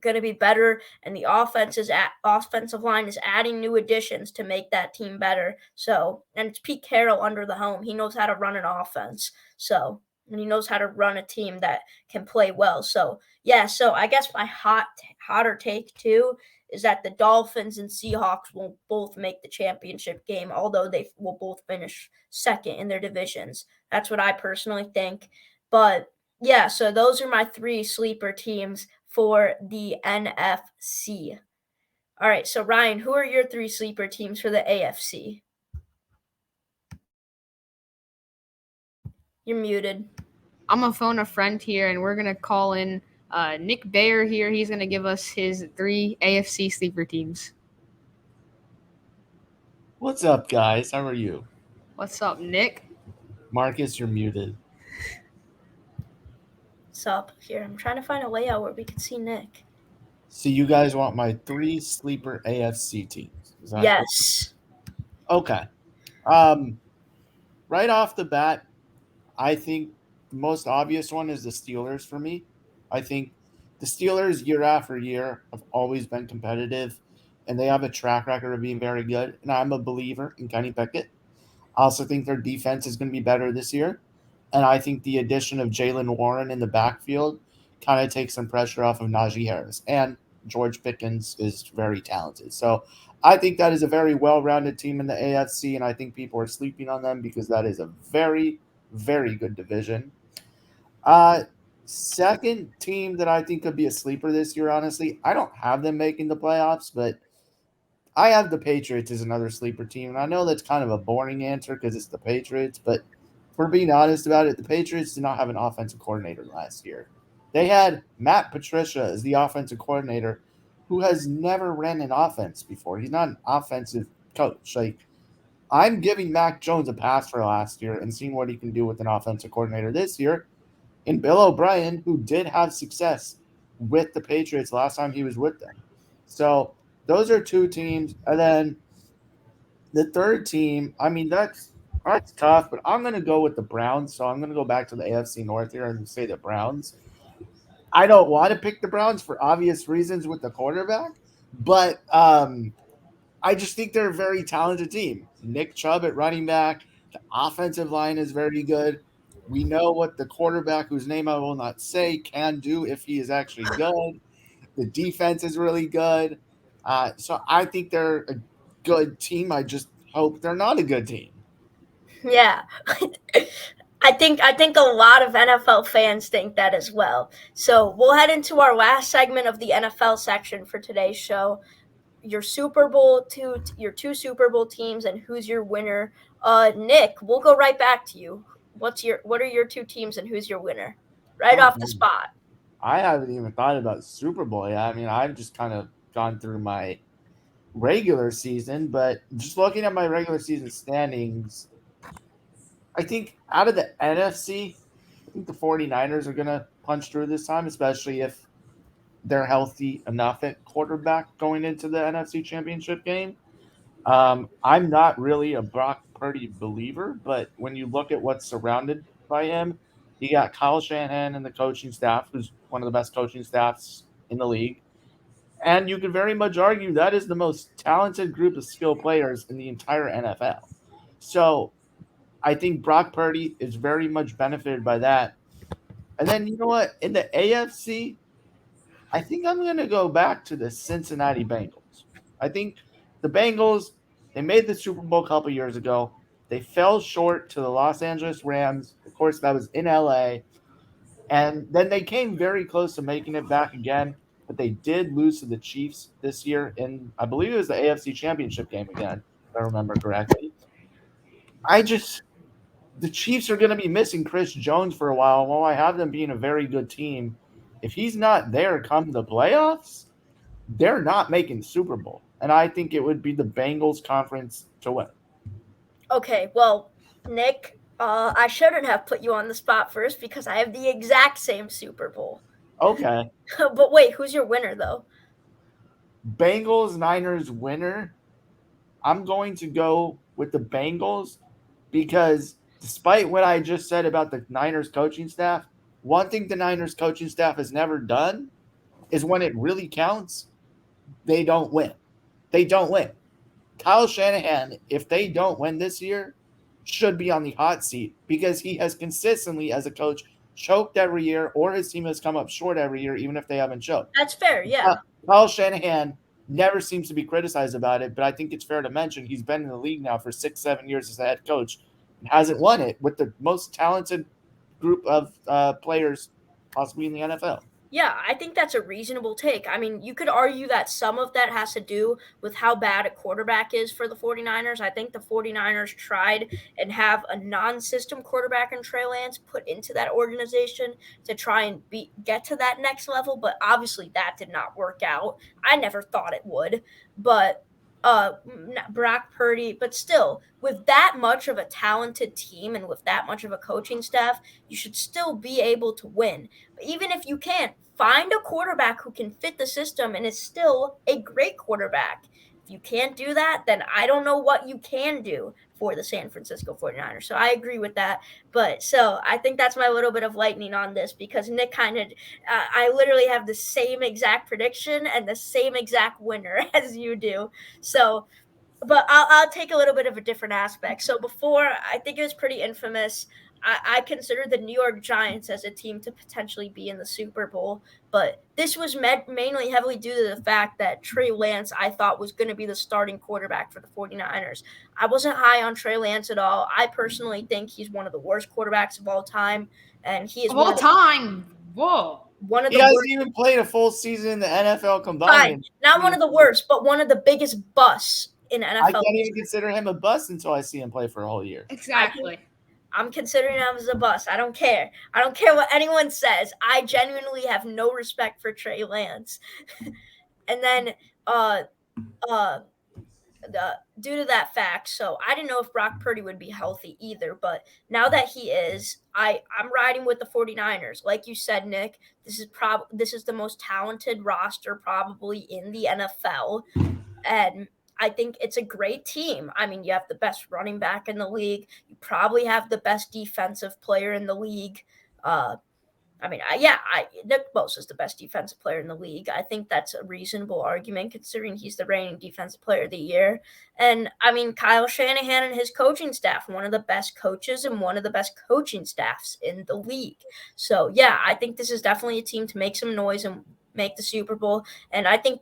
going to be better, and the offensive line is adding new additions to make that team better. So, and it's Pete Carroll under the helm. He knows how to run an offense. So, and he knows how to run a team that can play well. So, yeah, so I guess my hotter take too is that the Dolphins and Seahawks will both make the championship game, although they will both finish second in their divisions. That's what I personally think. But yeah, so those are my 3 sleeper teams for the NFC. All right, so Ryan, who are your 3 sleeper teams for the AFC? You're muted. I'm going to phone a friend here, and we're going to call in Nick Baer here. He's going to give us his 3 AFC sleeper teams. What's up, guys? How are you? What's up, Nick? Marcus, you're muted. What's up? Here, I'm trying to find a layout where we can see Nick. So you guys want my 3 sleeper AFC teams? Yes. Okay. Right off the bat, I think the most obvious one is the Steelers for me. I think the Steelers, year after year, have always been competitive, and they have a track record of being very good. And I'm a believer in Kenny Pickett. I also think their defense is going to be better this year. And I think the addition of Jalen Warren in the backfield kind of takes some pressure off of Najee Harris. And George Pickens is very talented. So I think that is a very well-rounded team in the AFC, and I think people are sleeping on them because that is a very, very good division. Second team that I think could be a sleeper this year, honestly, I don't have them making the playoffs, but I have the Patriots as another sleeper team. And I know that's kind of a boring answer because it's the Patriots, but if we're being honest about it, the Patriots did not have an offensive coordinator last year. They had Matt Patricia as the offensive coordinator, who has never ran an offense before. He's not an offensive coach. Like, I'm giving Mac Jones a pass for last year and seeing what he can do with an offensive coordinator this year. And Bill O'Brien, who did have success with the Patriots last time he was with them. So those are 2 teams. And then the third team, I mean, that's tough, but I'm going to go with the Browns. So I'm going to go back to the AFC North here and say the Browns. I don't want to pick the Browns for obvious reasons with the quarterback, but I just think they're a very talented team. Nick Chubb at running back. The offensive line is very good. We know what the quarterback, whose name I will not say, can do if he is actually good. The defense is really good. So I think they're a good team. I just hope they're not a good team. Yeah. I think a lot of NFL fans think that as well. So we'll head into our last segment of the NFL section for today's show. your your two Super Bowl teams, and who's your winner. Nick, we'll go right back to you. What are your two teams, and who's your winner? Right Oh, off the man. spot. I haven't even thought about Super Bowl yet. I mean, I've just kind of gone through my regular season, but just looking at my regular season standings, I think out of the NFC, I think the 49ers are going to punch through this time, especially if they're healthy enough at quarterback going into the NFC Championship game. I'm not really a Brock Purdy believer, but when you look at what's surrounded by him, you got Kyle Shanahan and the coaching staff, who's one of the best coaching staffs in the league. And you could very much argue that is the most talented group of skill players in the entire NFL. So I think Brock Purdy is very much benefited by that. And then you know what? In the AFC, I think I'm going to go back to the Cincinnati Bengals. I think the Bengals, they made the Super Bowl a couple years ago. They fell short to the Los Angeles Rams. Of course, that was in LA. And then they came very close to making it back again, but they did lose to the Chiefs this year in, I believe it was the AFC Championship game again, if I remember correctly. I just, the Chiefs are going to be missing Chris Jones for a while. While I have them being a very good team, if he's not there come the playoffs, they're not making Super Bowl. And I think it would be the Bengals conference to win. Okay, well, Nick, I shouldn't have put you on the spot first because I have the exact same Super Bowl. Okay. But wait, who's your winner though? Bengals Niners winner. I'm going to go with the Bengals because despite what I just said about the Niners coaching staff, one thing the Niners coaching staff has never done is when it really counts, they don't win. They don't win. Kyle Shanahan, if they don't win this year, should be on the hot seat because he has consistently, as a coach, choked every year, or his team has come up short every year, even if they haven't choked. That's fair, yeah. Kyle Shanahan never seems to be criticized about it, but I think it's fair to mention he's been in the league now for 6-7 years as a head coach and hasn't won it with the most talented group of players possibly in the NFL. Yeah, I think that's a reasonable take. I mean, you could argue that some of that has to do with how bad a quarterback is for the 49ers. I think the 49ers tried and have a non-system quarterback in Trey Lance put into that organization to try and get to that next level, but obviously that did not work out. I never thought it would, but Brock Purdy, but still, with that much of a talented team and with that much of a coaching staff, you should still be able to win. But even if you can't, find a quarterback who can fit the system and is still a great quarterback. If you can't do that, then I don't know what you can do for the San Francisco 49ers. So I agree with that. But so I think that's my little bit of lightning on this because Nick I literally have the same exact prediction and the same exact winner as you do. So, but I'll take a little bit of a different aspect. So before, I think it was pretty infamous. I consider the New York Giants as a team to potentially be in the Super Bowl, but this was mainly heavily due to the fact that Trey Lance, I thought, was going to be the starting quarterback for the 49ers. I wasn't high on Trey Lance at all. I personally think he's one of the worst quarterbacks of all time, and he is Whoa. one of He the hasn't worst. even played a full season in the NFL Fine, combined. not one of the worst, but one of the biggest busts in NFL. I can't even consider him a bust until I see him play for a whole year. Exactly. I'm considering him as a bust. I don't care. I don't care what anyone says. I genuinely have no respect for Trey Lance. And then due to that fact, so I didn't know if Brock Purdy would be healthy either, but now that he is, I'm riding with the 49ers. Like you said, Nick, this is the most talented roster probably in the NFL. And I think it's a great team. I mean, you have the best running back in the league. You probably have the best defensive player in the league. Nick Bosa is the best defensive player in the league. I think that's a reasonable argument considering he's the reigning defensive player of the year. And I mean, Kyle Shanahan and his coaching staff, one of the best coaches and one of the best coaching staffs in the league. So yeah, I think this is definitely a team to make some noise and make the Super Bowl. And I think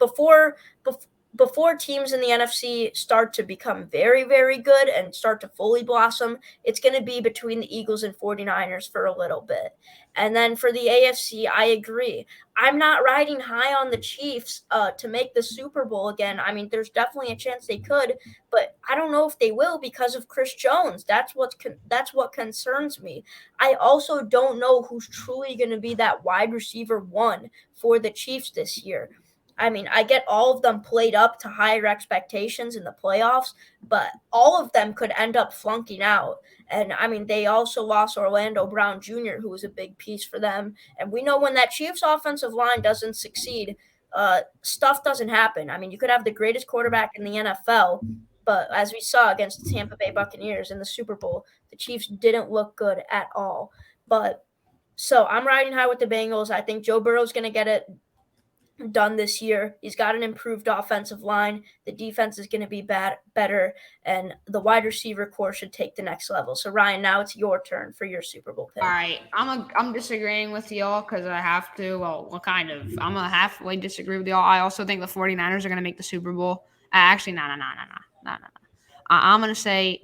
before teams in the NFC start to become very, very good and start to fully blossom, it's going to be between the Eagles and 49ers for a little bit. And then for the AFC, I agree. I'm not riding high on the Chiefs to make the Super Bowl again. I mean, there's definitely a chance they could, but I don't know if they will because of Chris Jones. That's what concerns me. I also don't know who's truly going to be that wide receiver one for the Chiefs this year. I mean, I get all of them played up to higher expectations in the playoffs, but all of them could end up flunking out. And I mean, they also lost Orlando Brown Jr., who was a big piece for them. And we know when that Chiefs offensive line doesn't succeed, stuff doesn't happen. I mean, you could have the greatest quarterback in the NFL, but as we saw against the Tampa Bay Buccaneers in the Super Bowl, the Chiefs didn't look good at all. But so I'm riding high with the Bengals. I think Joe Burrow's going to get it done this year. He's got an improved offensive line. The defense is going to be better, and the wide receiver core should take the next level. So Ryan, now it's your turn for your Super Bowl pick. All right, I'm disagreeing with y'all because I have to. Well, kind of. I'm gonna halfway disagree with y'all. I also think the 49ers are gonna make the Super Bowl. Actually, no. I'm gonna say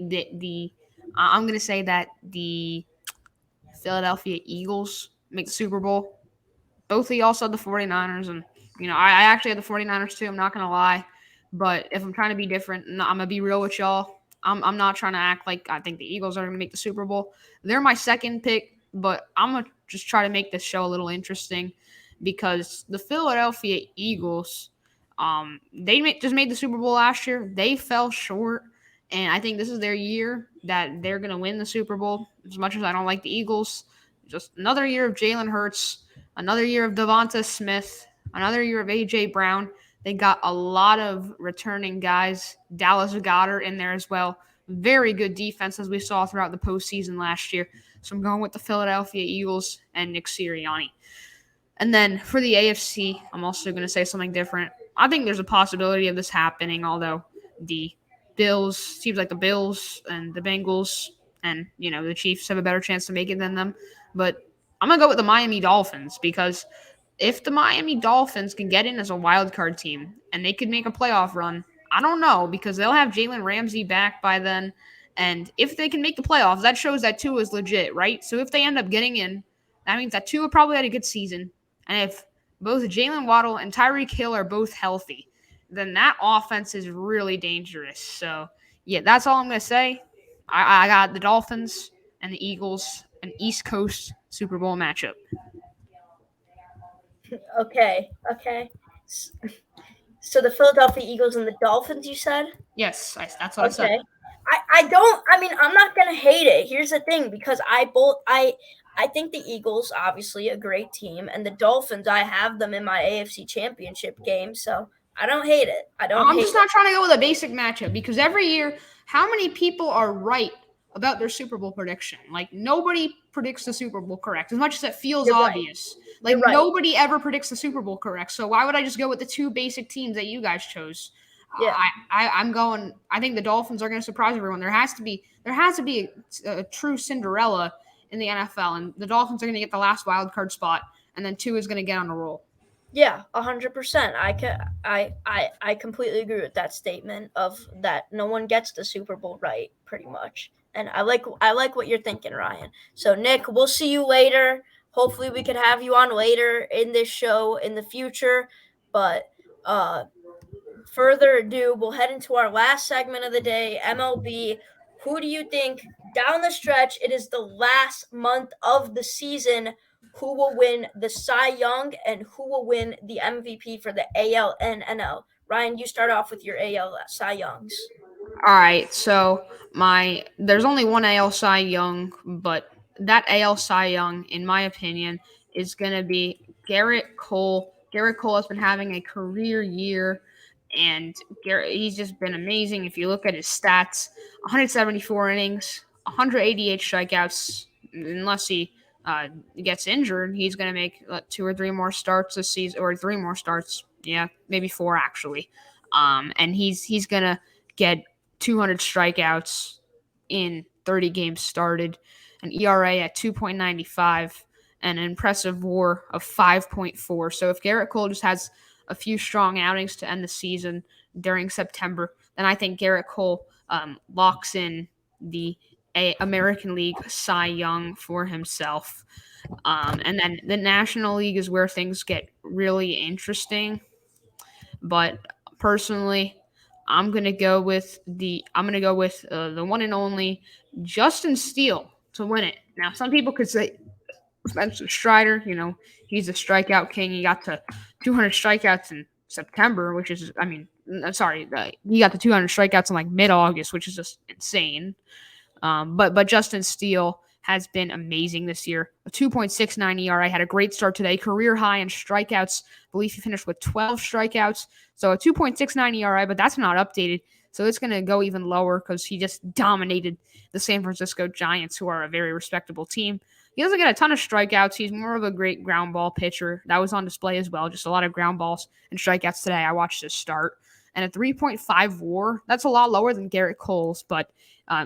I'm gonna say that the Philadelphia Eagles make the Super Bowl. Both of y'all said the 49ers, and I actually had the 49ers too. I'm not gonna lie, but if I'm trying to be different, I'm gonna be real with y'all. I'm not trying to act like I think the Eagles are gonna make the Super Bowl. They're my second pick, but I'm gonna just try to make this show a little interesting because the Philadelphia Eagles, just made the Super Bowl last year. They fell short, and I think this is their year that they're gonna win the Super Bowl. As much as I don't like the Eagles, just another year of Jalen Hurts. Another year of Devonta Smith, another year of A.J. Brown. They got a lot of returning guys. Dallas Goedert in there as well. Very good defense as we saw throughout the postseason last year. So I'm going with the Philadelphia Eagles and Nick Sirianni. And then for the AFC, I'm also going to say something different. I think there's a possibility of this happening, although the Bills, seems like the Bills and the Bengals and, the Chiefs have a better chance to make it than them. But I'm going to go with the Miami Dolphins because if the Miami Dolphins can get in as a wild card team and they could make a playoff run, I don't know because they'll have Jalen Ramsey back by then. And if they can make the playoffs, that shows that Tua is legit, right? So if they end up getting in, that means that Tua probably had a good season. And if both Jalen Waddle and Tyreek Hill are both healthy, then that offense is really dangerous. So, yeah, that's all I'm going to say. I got the Dolphins and the Eagles, an East Coast Super Bowl matchup. Okay. So the Philadelphia Eagles and the Dolphins, you said? Yes, that's what I said. I'm not going to hate it. Here's the thing, because I think the Eagles, obviously a great team, and the Dolphins, I have them in my AFC Championship game, so I don't hate it. I'm just not trying to go with a basic matchup because every year, how many people are right about their Super Bowl prediction? Like, nobody predicts the Super Bowl correct, as much as it feels obvious. Like, nobody ever predicts the Super Bowl correct, so why would I just go with the two basic teams that you guys chose? Yeah. I think the Dolphins are going to surprise everyone. There has to be a true Cinderella in the NFL, and the Dolphins are going to get the last wild card spot, and then Tua is going to get on a roll. Yeah, 100%. I completely agree with that statement of that no one gets the Super Bowl right, pretty much. And I like what you're thinking, Ryan. So Nick, we'll see you later. Hopefully we could have you on later in this show in the future. But further ado, we'll head into our last segment of the day, MLB. Who do you think down the stretch, it is the last month of the season, who will win the Cy Young and who will win the MVP for the AL and NL? Ryan, you start off with your AL Cy Youngs. All right, so there's only one AL Cy Young, but that AL Cy Young, in my opinion, is going to be Garrett Cole. Garrett Cole has been having a career year, and he's just been amazing. If you look at his stats, 174 innings, 188 strikeouts, unless he gets injured, he's going to make 2 or 3 more starts this season, or 3 more starts. Yeah, maybe 4 actually. And he's going to get 200 strikeouts in 30 games started, an ERA at 2.95, and an impressive WAR of 5.4. So if Garrett Cole just has a few strong outings to end the season, during September, then I think Garrett Cole locks in the American League Cy Young for himself. And then the National League is where things get really interesting. But personally, I'm gonna go with the one and only Justin Steele to win it. Now, some people could say Spencer Strider, he's a strikeout king. He got to 200 strikeouts in September, which is, he got to 200 strikeouts in like mid-August, which is just insane. But Justin Steele has been amazing this year. A 2.69 ERA, had a great start today. Career high in strikeouts. I believe he finished with 12 strikeouts. So a 2.69 ERA, but that's not updated. So it's going to go even lower because he just dominated the San Francisco Giants, who are a very respectable team. He doesn't get a ton of strikeouts. He's more of a great ground ball pitcher. That was on display as well. Just a lot of ground balls and strikeouts today. I watched his start. And a 3.5 WAR, that's a lot lower than Garrett Cole's, but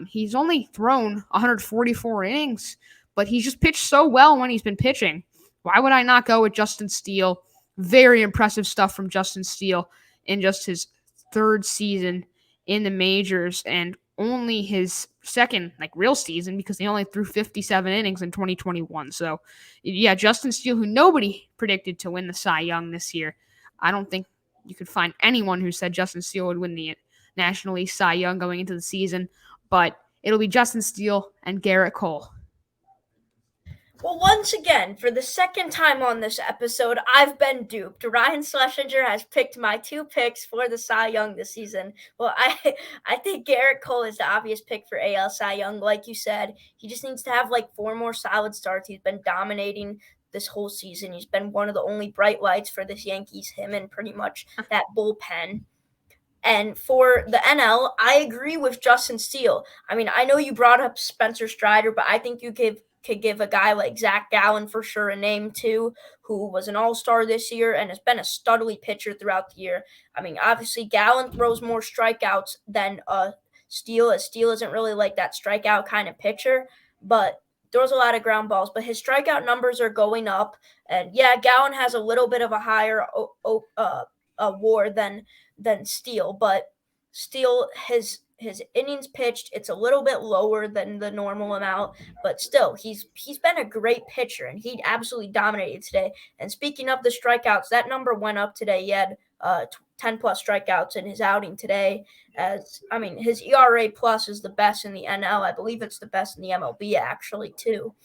he's only thrown 144 innings, but he's just pitched so well when he's been pitching. Why would I not go with Justin Steele? Very impressive stuff from Justin Steele in just his third season in the majors and only his second real season because he only threw 57 innings in 2021. So yeah, Justin Steele, who nobody predicted to win the Cy Young this year. I don't think you could find anyone who said Justin Steele would win the National League Cy Young going into the season, but it'll be Justin Steele and Garrett Cole. Well, once again, for the second time on this episode, I've been duped. Ryan Schlesinger has picked my two picks for the Cy Young this season. Well, I think Garrett Cole is the obvious pick for AL Cy Young. Like you said, he just needs to have 4 more solid starts. He's been dominating this whole season. He's been one of the only bright lights for this Yankees, him and pretty much that bullpen. And for the NL, I agree with Justin Steele. I mean, I know you brought up Spencer Strider, but I think you could give a guy like Zach Gallen for sure a name too, who was an all-star this year and has been a studly pitcher throughout the year. I mean, obviously Gallen throws more strikeouts than Steele, as Steele isn't really that strikeout kind of pitcher, but throws a lot of ground balls. But his strikeout numbers are going up, and yeah, Gallen has a little bit of a higher WAR than Steele, but Steele his innings pitched, it's a little bit lower than the normal amount, but still he's been a great pitcher and he absolutely dominated today. And speaking of the strikeouts, that number went up today. He had 10 plus strikeouts in his outing today. His ERA plus is the best in the NL. I believe it's the best in the MLB actually too.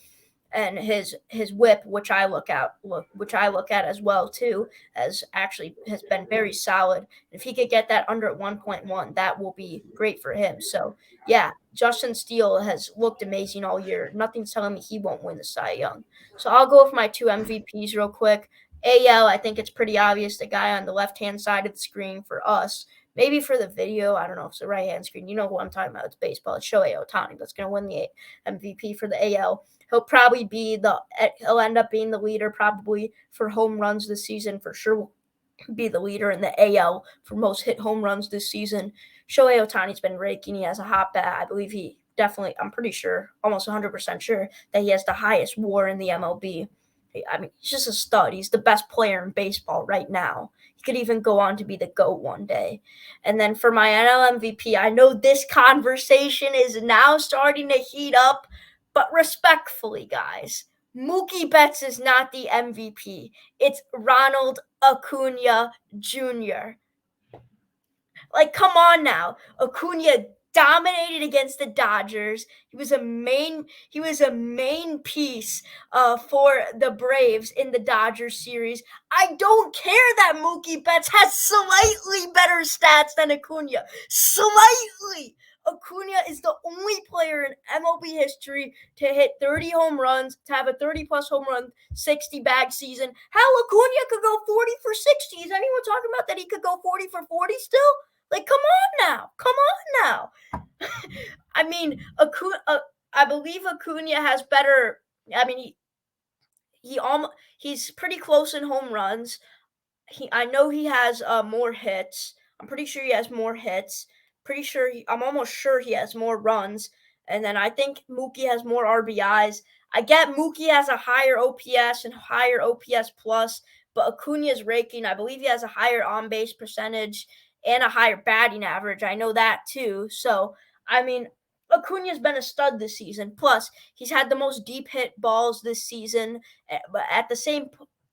And his whip, which I look at as well too, has been very solid. If he could get that under 1.1, that will be great for him. So yeah, Justin Steele has looked amazing all year. Nothing's telling me he won't win the Cy Young. So I'll go with my two MVPs real quick. AL, I think it's pretty obvious, the guy on the left-hand side of the screen for us. Maybe for the video, I don't know if it's the right-hand screen. You know who I'm talking about. It's baseball. It's Shohei Ohtani that's going to win the MVP for the AL. He'll end up being the leader probably for home runs this season. For sure will be the leader in the AL for most hit home runs this season. Shohei Ohtani's been raking. He has a hot bat. I believe I'm pretty sure, almost 100% sure that he has the highest WAR in the MLB. I mean, he's just a stud. He's the best player in baseball right now. He could even go on to be the GOAT one day. And then for my NL MVP, I know this conversation is now starting to heat up, but respectfully, guys, Mookie Betts is not the MVP. It's Ronald Acuna Jr. Come on now. Acuna dominated against the Dodgers. He was a main piece for the Braves in the Dodgers series. I don't care that Mookie Betts has slightly better stats than Acuna. Slightly. Acuna is the only player in MLB history to hit 30 home runs, to have a 30-plus home run, 60-bag season. Hell, Acuna could go 40 for 60. Is anyone talking about that he could go 40 for 40 still? Come on now. I mean, I believe Acuna has better. I mean, he's pretty close in home runs. I know he has more hits. I'm pretty sure he has more hits. I'm almost sure he has more runs. And then I think Mookie has more RBIs. I get Mookie has a higher OPS and higher OPS plus, but Acuna's raking. I believe he has a higher on-base percentage. and a higher batting average. I know that too. So, I mean, Acuna's been a stud this season. Plus, he's had the most deep hit balls this season. But at the same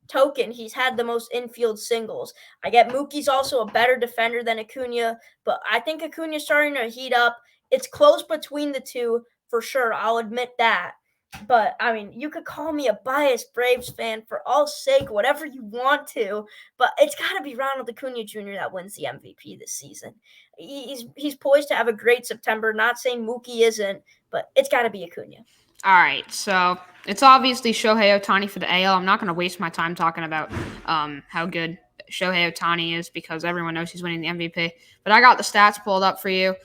token, he's had the most infield singles. I get Mookie's also a better defender than Acuna, but I think Acuna's starting to heat up. It's close between the two for sure. I'll admit that. But, I mean, you could call me a biased Braves fan for all sake, whatever you want to, but it's got to be Ronald Acuna Jr. that wins the MVP this season. He's poised to have a great September. Not saying Mookie isn't, but it's got to be Acuna. All right, so it's obviously Shohei Ohtani for the AL. I'm not going to waste my time talking about how good Shohei Ohtani is because everyone knows he's winning the MVP. But I got the stats pulled up for you.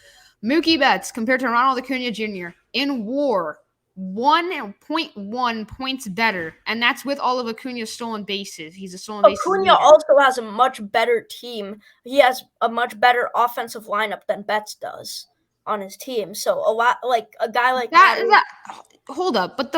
Mookie Betts compared to Ronald Acuna Jr. in WAR, 1.1 points better, and that's with all of Acuna's stolen bases. He's a stolen bases Acuna leader. also has a much better team. He has a much better offensive lineup than Betts does on his team. So a lot like a guy like that hold up, but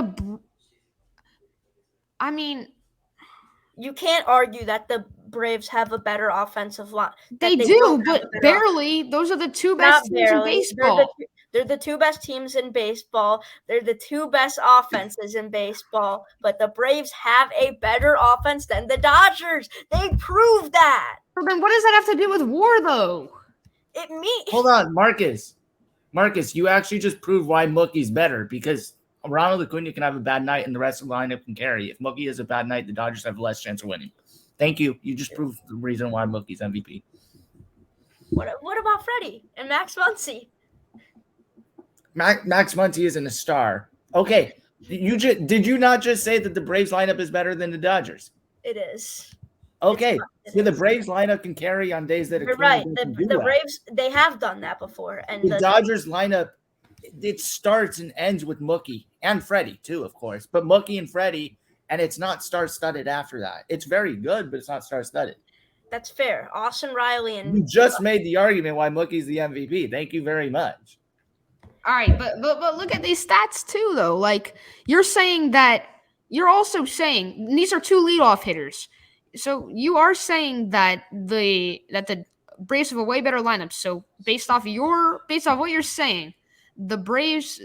you can't argue that the Braves have a better offensive line. They do, but barely. Those are the two best teams in baseball. They're the two best teams in baseball. They're the two best offenses in baseball. But the Braves have a better offense than the Dodgers. They proved that. So then what does that have to do with WAR, though? Hold on, Marcus. Marcus, you actually just proved why Mookie's better because Ronald Acuna can have a bad night and the rest of the lineup can carry. If Mookie has a bad night, the Dodgers have less chance of winning. Thank you. You just proved the reason why Mookie's MVP. What about Freddie and Max Muncy? Max Muncy isn't a star. Okay, did you not just say that the Braves lineup is better than the Dodgers? It is. Okay, so the Braves lineup can carry on days that you're right. The Braves, they have done that before, and the Dodgers lineup, it starts and ends with Mookie and Freddie too, of course. But Mookie and Freddie, and it's not star-studded after that. It's very good, but it's not star-studded. That's fair. Austin Riley and you just made the argument why Mookie's the MVP. Thank you very much. All right, but look at these stats too, though. Like you're saying that you're also saying these are two leadoff hitters. So you are saying that the Braves have a way better lineup. So based off what you're saying, the Braves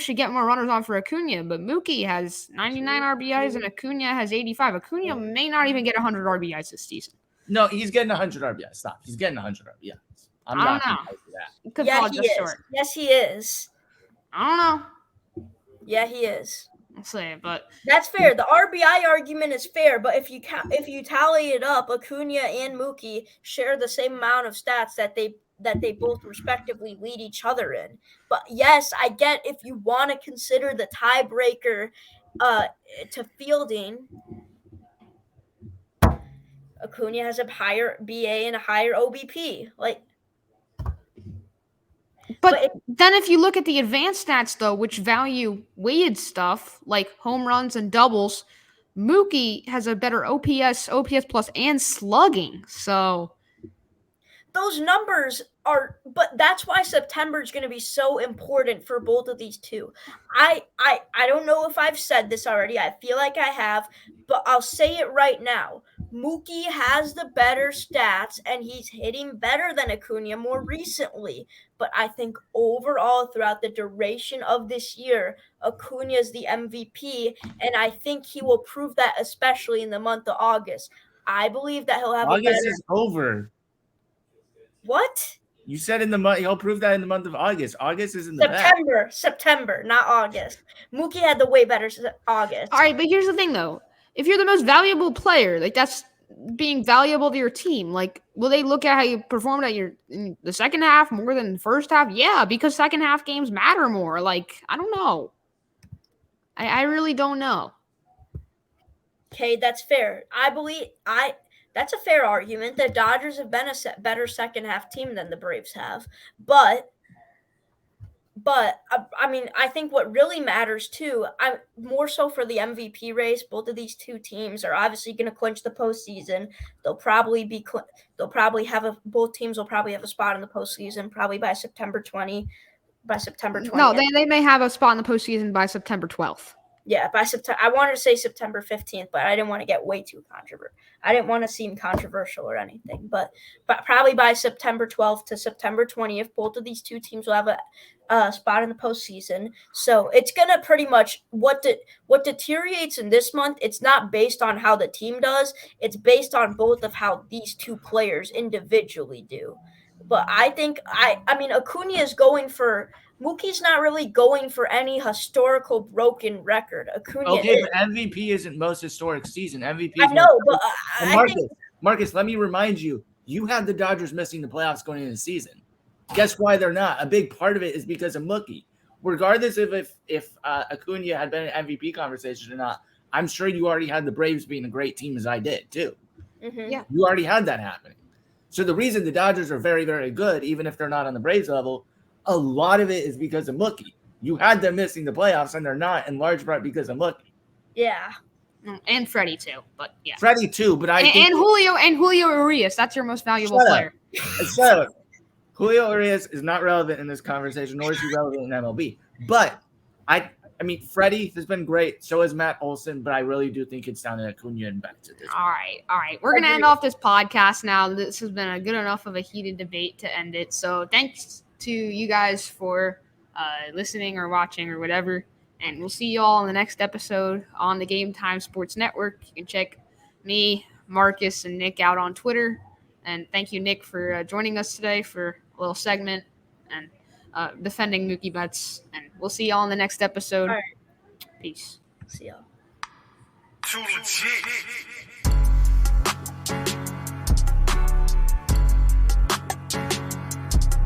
should get more runners on for Acuna. But Mookie has 99 RBIs and Acuna has 85. Acuna may not even get 100 RBIs this season. No, he's getting 100 RBIs. Stop. He's getting 100 RBIs. I don't know. Yeah, he is. Yes, he is. I don't know. Yeah, he is. I'll say it, but that's fair. The RBI argument is fair, but if you tally it up, Acuna and Mookie share the same amount of stats that they both respectively lead each other in. But yes, I get if you want to consider the tiebreaker to fielding. Acuna has a higher BA and a higher OBP. But then if you look at the advanced stats, though, which value weighted stuff like home runs and doubles, Mookie has a better OPS plus, and slugging. So those numbers are, but that's why September is going to be so important for both of these two. I don't know if I've said this already. I feel like I have, but I'll say it right now. Mookie has the better stats, and he's hitting better than Acuna more recently. But I think overall, throughout the duration of this year, Acuna is the MVP, and I think he will prove that, especially in the month of August. I believe that he'll have August is over. What? You said in the month. He'll prove that in the month of August. August is in the September, not August. Mookie had the way better August. All right, but here's the thing, though. If you're the most valuable player, like that's being valuable to your team. Like, will they look at how you performed in the second half more than the first half? Yeah, because second half games matter more. Like, I don't know. I really don't know. Okay, that's fair. That's a fair argument. The Dodgers have been a better second half team than the Braves have. But I mean, I think what really matters too, more so for the MVP race, both of these two teams are obviously going to clinch the postseason. Both teams will probably have a spot in the postseason probably by September 20. No, they may have a spot in the postseason by September 12th. Yeah, by September. I wanted to say September 15th, but I didn't want to get way too controversial. I didn't want to seem controversial or anything. But probably by September 12th to September 20th, both of these two teams will have a spot in the postseason. So it's gonna pretty much what deteriorates in this month. It's not based on how the team does. It's based on both of how these two players individually do. But I think I mean Acuna is going for. Mookie's not really going for any historical broken record. Acuna Okay, is. but MVP isn't most historic season. MVP I is know, but And I think Marcus, let me remind you, you had the Dodgers missing the playoffs going into the season. Guess why they're not? A big part of it is because of Mookie. Regardless of if Acuna had been an MVP conversation or not, I'm sure you already had the Braves being a great team as I did too. yeah. You already had that happening. So the reason the Dodgers are very, very good, even if they're not on the Braves level, a lot of it is because of Mookie. You had them missing the playoffs, and they're not in large part because of Mookie. Yeah. And Freddie too, but yeah. Freddie too, but and Julio Urias. That's your most valuable player. Shut up. Julio Urias is not relevant in this conversation, nor is he relevant in MLB. But I mean, Freddie has been great. So has Matt Olson, but I really do think it's down to Acuna and Betts at this point. All right. We're gonna end off this podcast now. This has been a good enough of a heated debate to end it. So thanks to you guys for listening or watching or whatever. And we'll see you all in the next episode on the Game Time Sports Network. You can check me, Marcus, and Nick out on Twitter. And thank you, Nick, for joining us today for a little segment and defending Mookie Betts. And we'll see you all in the next episode. All right. Peace. See y'all. Too legit.